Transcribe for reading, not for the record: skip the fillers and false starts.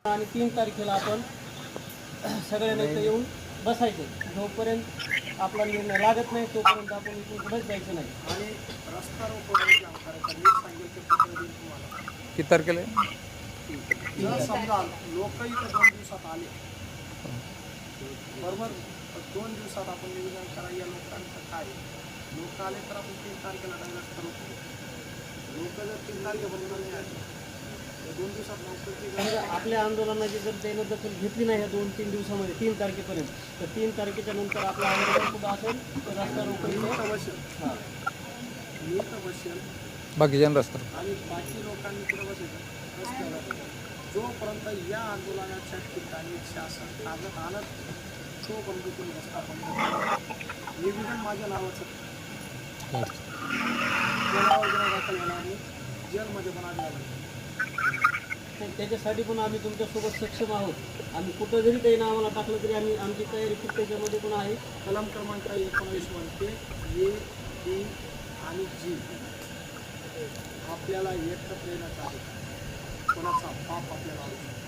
आणि 3 तारखेला आपण सगळ्यांना इथं येऊन बसायचं. जोपर्यंत आपला निर्णय लागत नाही तोपर्यंत आपण इथून पुढेच जायचं नाही. आणि रस्ता रोको करायचा मी सांगेल ते पत्र देईल तुम्हाला. किती तारखेला जर समजा लोक इथं 2 दिवसात आले बरोबर, 2 दिवसात आपण निवेदन करा या लोकांचं काय. लोक आले तर आपण 3 तारखेला डायरेक्ट करू. लोक जर 3 तारखेपर्यंत नाही आले तर 2 दिवसात समजा आपल्या आंदोलनाची जर त्यानं दखल घेतली नाही ह्या 2-3 दिवसामध्ये 3 तारखेपर्यंत, तर 3 तारखेच्या नंतर आपलं आंदोलन कुठं असेल तर रस्ता रोको इथं बसेल. हां मी तर बसेल बाकीच्या रस्ता आणि बाकी लोकांनी पुढे बसायचं रस्त्यावर. जोपर्यंत या आंदोलनाच्या ठिकाणी शासन कागद आणत तोपर्यंत तुम्ही रस्ता बंद करा. निवेदन माझ्या नावाचं दाखल होणार नाही, जेलमध्ये पण आढळणार नाही. त्याच्यासाठी पण आम्ही तुमच्यासोबत सक्षम आहोत. आम्ही कुठं जरी काही आम्हाला टाकलं तरी आम्ही आमची तयारी खूप त्याच्यामध्ये पण आहे. कलम क्रमांक 19 म्हणते ए, बी आणि जी आपल्याला एकत्र येण्याचा आहे. कोणाचा बाप आपल्याला आवश्यक